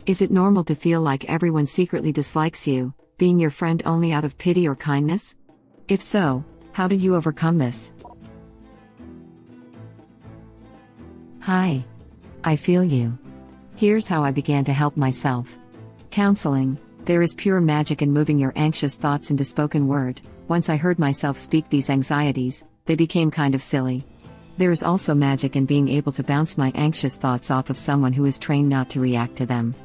Is it normal to feel like everyone secretly dislikes you, being your friend only out of pity or kindness? If so, how did you overcome this? Hi. I feel you. Here's how I began to help myself. Counseling. There is pure magic in moving your anxious thoughts into spoken word. Once I heard myself speak these anxieties, they became kind of silly. There is also magic in being able to bounce my anxious thoughts off of someone who is trained not to react to them.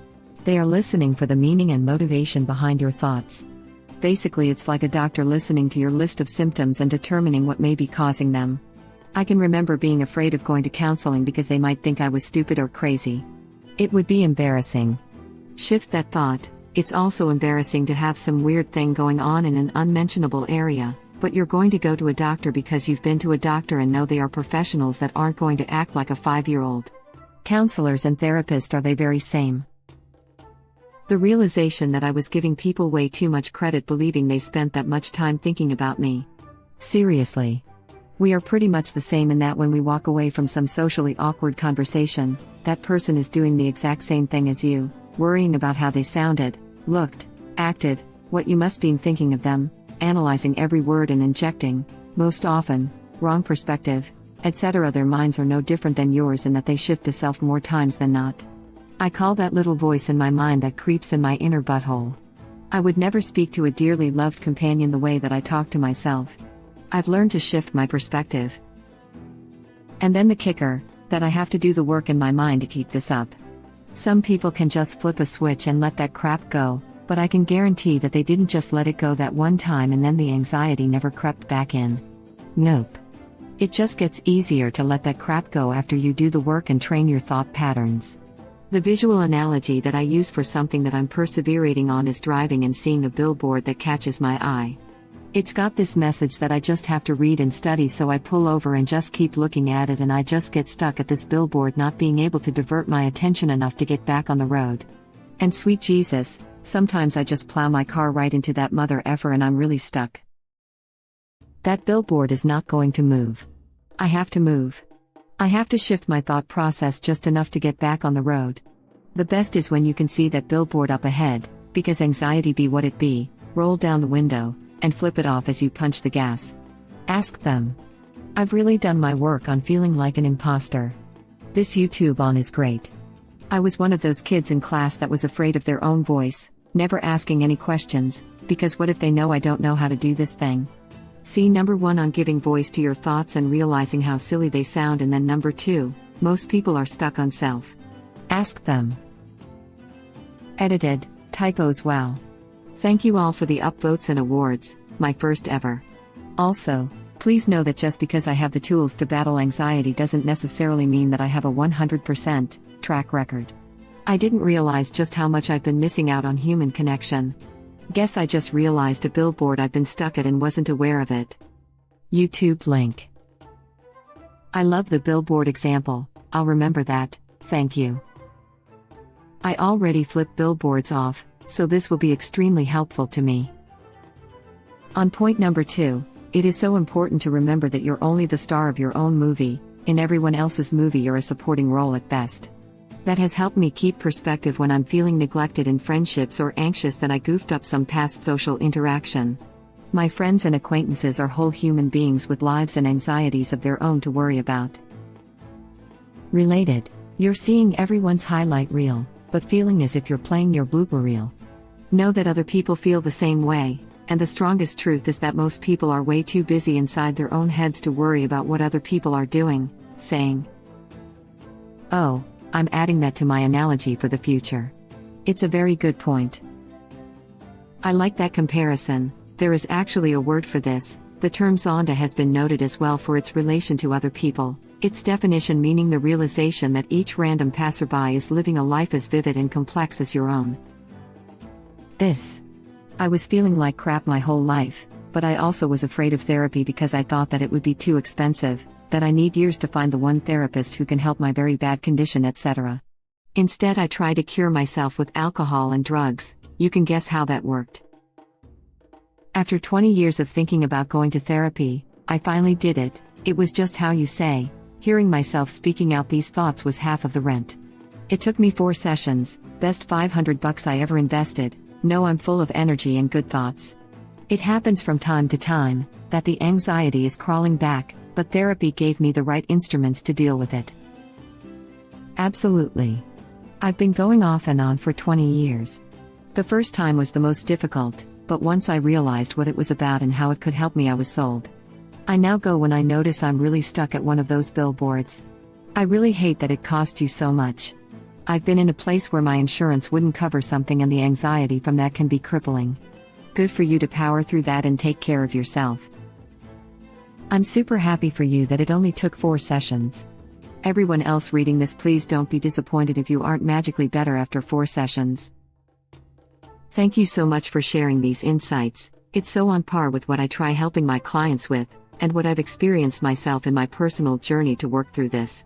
They are listening for the meaning and motivation behind your thoughts. Basically, it's like a doctor listening to your list of symptoms and determining what may be causing them. I can remember being afraid of going to counseling because they might think I was stupid or crazy. It would be embarrassing. Shift that thought. It's also embarrassing to have some weird thing going on in an unmentionable area, but you're going to go to a doctor because you've been to a doctor and know they are professionals that aren't going to act like a 5-year-old. Counselors and therapists are they very same. The realization that I was giving people way too much credit believing they spent that much time thinking about me. Seriously. We are pretty much the same in that when we walk away from some socially awkward conversation, that person is doing the exact same thing as you, worrying about how they sounded, looked, acted, what you must be thinking of them, analyzing every word and injecting, most often, wrong perspective, etc. Their minds are no different than yours in that they shift to self more times than not. I call that little voice in my mind that creeps in my inner butthole. I would never speak to a dearly loved companion the way that I talk to myself. I've learned to shift my perspective. And then the kicker, that I have to do the work in my mind to keep this up. Some people can just flip a switch and let that crap go, but I can guarantee that they didn't just let it go that one time and then the anxiety never crept back in. Nope. It just gets easier to let that crap go after you do the work and train your thought patterns. The visual analogy that I use for something that I'm perseverating on is driving and seeing a billboard that catches my eye. It's got this message that I just have to read and study, so I pull over and just keep looking at it, and I just get stuck at this billboard, not being able to divert my attention enough to get back on the road. And sweet Jesus, sometimes I just plow my car right into that mother effer and I'm really stuck. That billboard is not going to move. I have to move. I have to shift my thought process just enough to get back on the road. The best is when you can see that billboard up ahead, because anxiety be what it be, roll down the window, and flip it off as you punch the gas. Ask them. I've really done my work on feeling like an imposter. This YouTube on is great. I was one of those kids in class that was afraid of their own voice, never asking any questions, because what if they know I don't know how to do this thing? See number 1 on giving voice to your thoughts and realizing how silly they sound, and then number 2, most people are stuck on self. Ask them. Edited, typos. Wow. Thank you all for the upvotes and awards, my first ever. Also, please know that just because I have the tools to battle anxiety doesn't necessarily mean that I have a 100% track record. I didn't realize just how much I've been missing out on human connection. Guess I just realized a billboard I've been stuck at and wasn't aware of it. YouTube link. I love the billboard example, I'll remember that, thank you. I already flipped billboards off, so this will be extremely helpful to me. On point number 2, it is so important to remember that you're only the star of your own movie. In everyone else's movie you're a supporting role at best. That has helped me keep perspective when I'm feeling neglected in friendships or anxious that I goofed up some past social interaction. My friends and acquaintances are whole human beings with lives and anxieties of their own to worry about. Related. You're seeing everyone's highlight reel, but feeling as if you're playing your blooper reel. Know that other people feel the same way, and the strongest truth is that most people are way too busy inside their own heads to worry about what other people are doing, saying. Oh, I'm adding that to my analogy for the future. It's a very good point. I like that comparison. There is actually a word for this. The term zonda has been noted as well for its relation to other people, its definition meaning the realization that each random passerby is living a life as vivid and complex as your own. I was feeling like crap my whole life, but I also was afraid of therapy because I thought that it would be too expensive, that I need years to find the one therapist who can help my very bad condition, etc. Instead I tried to cure myself with alcohol and drugs. You can guess how that worked. After 20 years of thinking about going to therapy, I finally did it. It was just how you say. Hearing myself speaking out these thoughts was half of the rent. It took me 4 sessions, best $500 I ever invested. No, I'm full of energy and good thoughts. It happens from time to time that the anxiety is crawling back, but therapy gave me the right instruments to deal with it. Absolutely. I've been going off and on for 20 years. The first time was the most difficult, but once I realized what it was about and how it could help me, I was sold. I now go when I notice I'm really stuck at one of those billboards. I really hate that it cost you so much. I've been in a place where my insurance wouldn't cover something, and the anxiety from that can be crippling. Good for you to power through that and take care of yourself. I'm super happy for you that it only took 4 sessions. Everyone else reading this, please don't be disappointed if you aren't magically better after 4 sessions. Thank you so much for sharing these insights. It's so on par with what I try helping my clients with, and what I've experienced myself in my personal journey to work through this.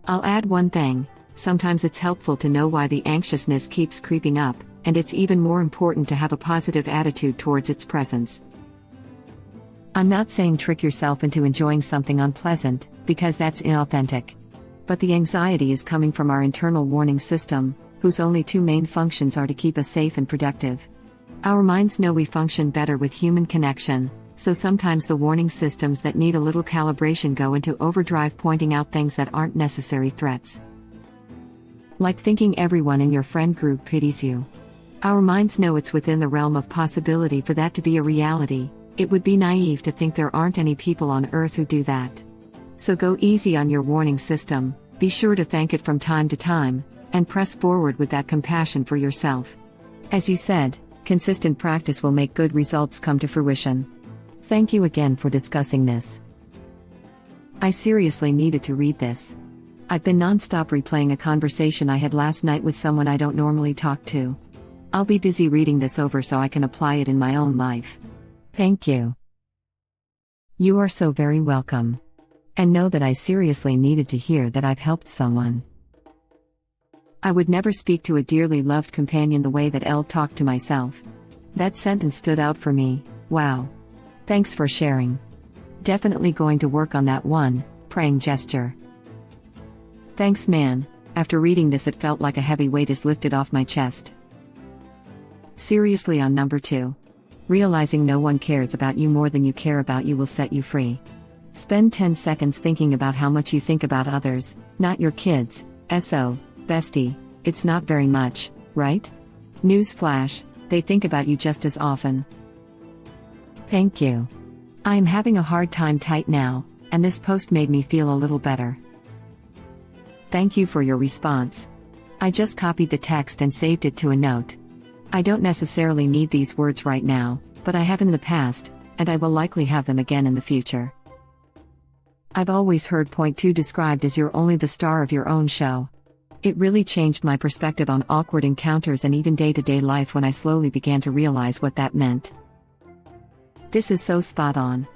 I'll add one thing. Sometimes it's helpful to know why the anxiousness keeps creeping up, and it's even more important to have a positive attitude towards its presence. I'm not saying trick yourself into enjoying something unpleasant, because that's inauthentic. But the anxiety is coming from our internal warning system, whose only 2 main functions are to keep us safe and productive. Our minds know we function better with human connection, so sometimes the warning systems that need a little calibration go into overdrive, pointing out things that aren't necessary threats. Like thinking everyone in your friend group pities you. Our minds know it's within the realm of possibility for that to be a reality. It would be naive to think there aren't any people on Earth who do that. So go easy on your warning system, be sure to thank it from time to time, and press forward with that compassion for yourself. As you said, consistent practice will make good results come to fruition. Thank you again for discussing this. I seriously needed to read this. I've been non-stop replaying a conversation I had last night with someone I don't normally talk to. I'll be busy reading this over so I can apply it in my own life. Thank you. You are so very welcome. And know that I seriously needed to hear that I've helped someone. I would never speak to a dearly loved companion the way that Elle talked to myself. That sentence stood out for me. Wow. Thanks for sharing. Definitely going to work on that one, praying gesture. Thanks, man. After reading this, it felt like a heavy weight is lifted off my chest. Seriously, on number 2. Realizing no one cares about you more than you care about you will set you free. Spend 10 seconds thinking about how much you think about others, not your kids. So, bestie, it's not very much, right? Newsflash, they think about you just as often. Thank you. I am having a hard time right now, and this post made me feel a little better. Thank you for your response. I just copied the text and saved it to a note. I don't necessarily need these words right now, but I have in the past, and I will likely have them again in the future. I've always heard point 2 described as you're only the star of your own show. It really changed my perspective on awkward encounters and even day-to-day life when I slowly began to realize what that meant. This is so spot on.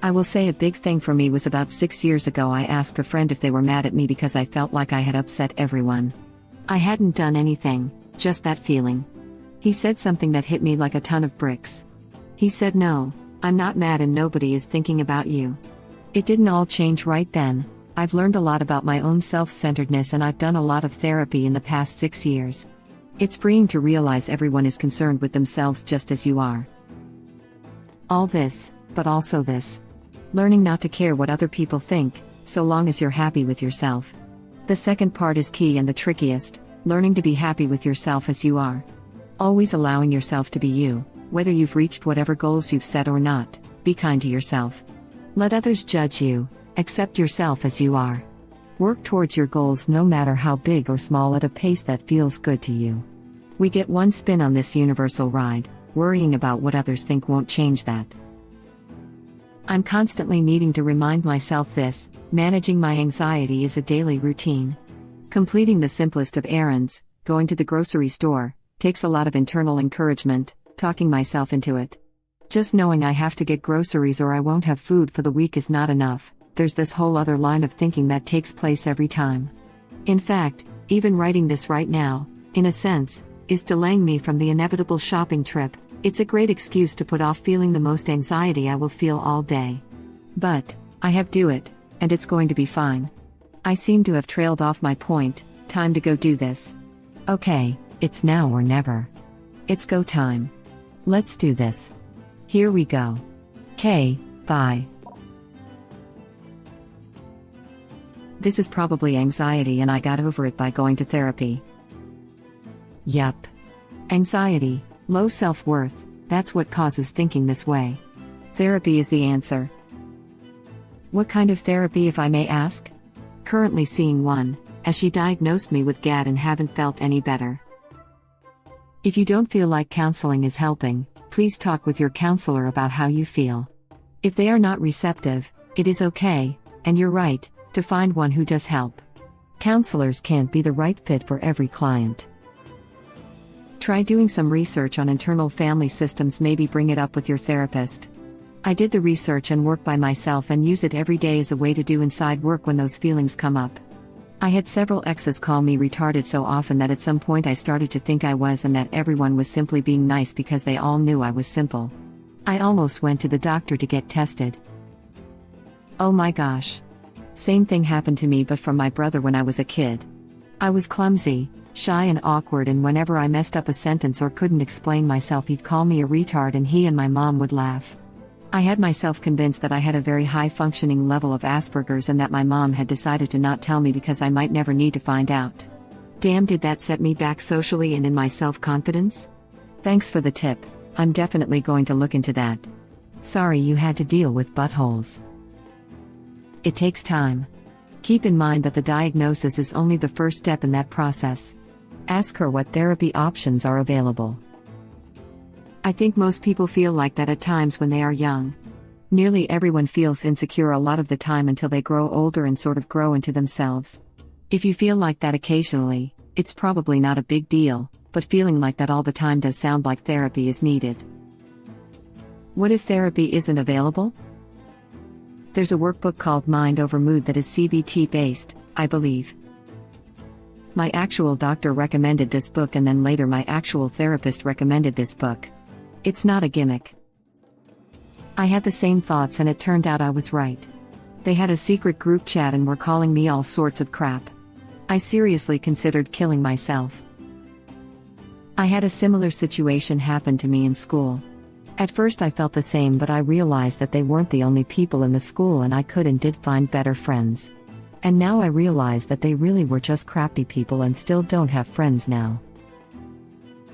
I will say a big thing for me was about 6 years ago. I asked a friend if they were mad at me because I felt like I had upset everyone. I hadn't done anything, just that feeling. He said something that hit me like a ton of bricks. He said, "No, I'm not mad and nobody is thinking about you." It didn't all change right then. I've learned a lot about my own self-centeredness and I've done a lot of therapy in the past 6 years. It's freeing to realize everyone is concerned with themselves just as you are. All this, but also this. Learning not to care what other people think, so long as you're happy with yourself. The second part is key and the trickiest, learning to be happy with yourself as you are. Always allowing yourself to be you, whether you've reached whatever goals you've set or not. Be kind to yourself. Let others judge you, accept yourself as you are. Work towards your goals no matter how big or small at a pace that feels good to you. We get one spin on this universal ride, worrying about what others think won't change that. I'm constantly needing to remind myself this, managing my anxiety is a daily routine. Completing the simplest of errands, going to the grocery store, takes a lot of internal encouragement, talking myself into it. Just knowing I have to get groceries or I won't have food for the week is not enough. There's this whole other line of thinking that takes place every time. In fact, even writing this right now, in a sense, is delaying me from the inevitable shopping trip. It's a great excuse to put off feeling the most anxiety I will feel all day. But I have to do it, and it's going to be fine. I seem to have trailed off my point, Time to go do this. Okay, it's now or never. It's go time. Let's do this. Here we go. Okay, bye. This is probably anxiety and I got over it by going to therapy. Yup. Anxiety, low self-worth, that's what causes thinking this way. Therapy is the answer. What kind of therapy, if I may ask? Currently seeing one, as she diagnosed me with GAD and haven't felt any better. If you don't feel like counseling is helping, please talk with your counselor about how you feel. If they are not receptive, it is okay, and you're right, to find one who does help. Counselors can't be the right fit for every client. Try doing some research on internal family systems, maybe bring it up with your therapist. I did the research and work by myself and use it every day as a way to do inside work when those feelings come up. I had several exes call me retarded so often that at some point I started to think I was, and that everyone was simply being nice because they all knew I was simple. I almost went to the doctor to get tested. Oh my gosh. Same thing happened to me, but from my brother when I was a kid. I was clumsy, shy and awkward, and whenever I messed up a sentence or couldn't explain myself, he'd call me a retard and he and my mom would laugh. I had myself convinced that I had a very high functioning level of Asperger's and that my mom had decided to not tell me because I might never need to find out. Damn, did that set me back socially and in my self-confidence? Thanks for the tip, I'm definitely going to look into that. Sorry you had to deal with buttholes. It takes time. Keep in mind that the diagnosis is only the first step in that process. Ask her what therapy options are available. I think most people feel like that at times when they are young. Nearly everyone feels insecure a lot of the time until they grow older and sort of grow into themselves. If you feel like that occasionally, it's probably not a big deal, but feeling like that all the time does sound like therapy is needed. What if therapy isn't available? There's a workbook called Mind Over Mood that is CBT based, I believe. My actual doctor recommended this book, and then later my actual therapist recommended this book. It's not a gimmick. I had the same thoughts and it turned out I was right. They had a secret group chat and were calling me all sorts of crap. I seriously considered killing myself. I had a similar situation happen to me in school. At first I felt the same, but I realized that they weren't the only people in the school and I could and did find better friends. And now I realize that they really were just crappy people and still don't have friends now.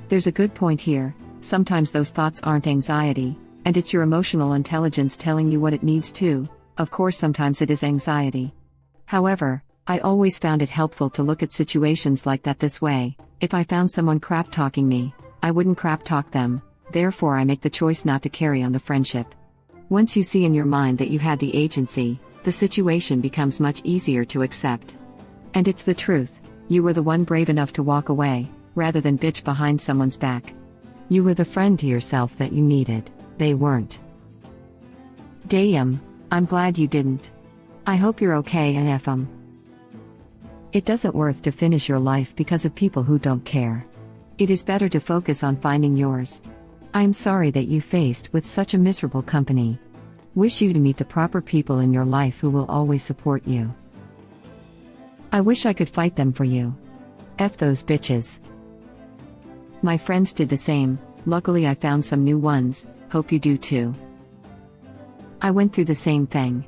There's a good point here. Sometimes those thoughts aren't anxiety, and it's your emotional intelligence telling you what it needs to. Of course, sometimes it is anxiety. However, I always found it helpful to look at situations like that this way. If I found someone crap talking me, I wouldn't crap talk them, therefore I make the choice not to carry on the friendship. Once you see in your mind that you had the agency, the situation becomes much easier to accept. And it's the truth, you were the one brave enough to walk away, rather than bitch behind someone's back. You were the friend to yourself that you needed, they weren't. Damn, I'm glad you didn't. I hope you're okay and F 'em. It doesn't worth to finish your life because of people who don't care. It is better to focus on finding yours. I'm sorry that you faced with such a miserable company. Wish you to meet the proper people in your life who will always support you. I wish I could fight them for you. F those bitches. My friends did the same, luckily I found some new ones, hope you do too. I went through the same thing.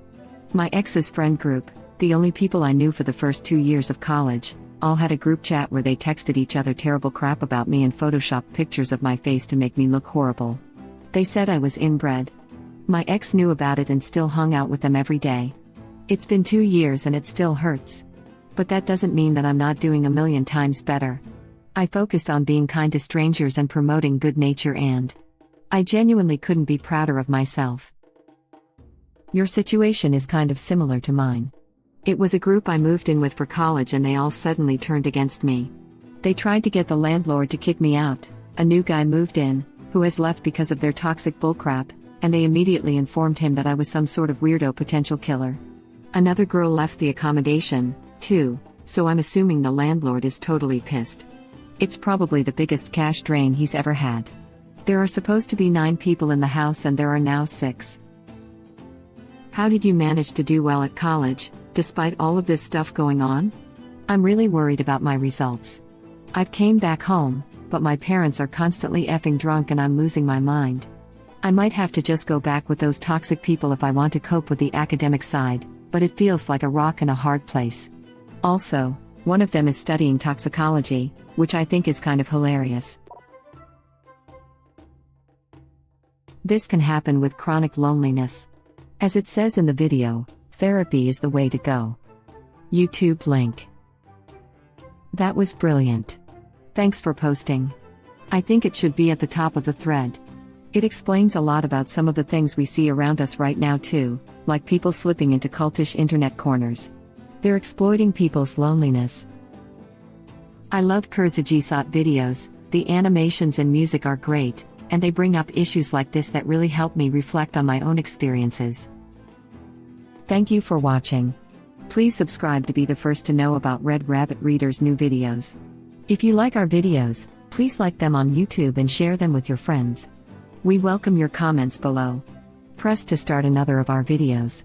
My ex's friend group, the only people I knew for the first 2 years of college, all had a group chat where they texted each other terrible crap about me and photoshopped pictures of my face to make me look horrible. They said I was inbred. My ex knew about it and still hung out with them every day. It's been 2 years and it still hurts. But that doesn't mean that I'm not doing a million times better. I focused on being kind to strangers and promoting good nature, and I genuinely couldn't be prouder of myself. Your situation is kind of similar to mine. It was a group I moved in with for college and they all suddenly turned against me. They tried to get the landlord to kick me out. A new guy moved in, who has left because of their toxic bullcrap, and they immediately informed him that I was some sort of weirdo potential killer. Another girl left the accommodation, too, so I'm assuming the landlord is totally pissed. It's probably the biggest cash drain he's ever had. There are supposed to be 9 people in the house and there are now 6. How did you manage to do well at college, despite all of this stuff going on? I'm really worried about my results. I've came back home, but my parents are constantly effing drunk and I'm losing my mind. I might have to just go back with those toxic people if I want to cope with the academic side, but it feels like a rock in a hard place. Also, one of them is studying toxicology, which I think is kind of hilarious. This can happen with chronic loneliness. As it says in the video, therapy is the way to go. YouTube link. That was brilliant. Thanks for posting. I think it should be at the top of the thread. It explains a lot about some of the things we see around us right now too, like people slipping into cultish internet corners. They're exploiting people's loneliness. I love Kurzajisat videos, the animations and music are great, and they bring up issues like this that really help me reflect on my own experiences. Thank you for watching. Please subscribe to be the first to know about Red Rabbit Reader's new videos. If you like our videos, please like them on YouTube and share them with your friends. We welcome your comments below. Press to start another of our videos.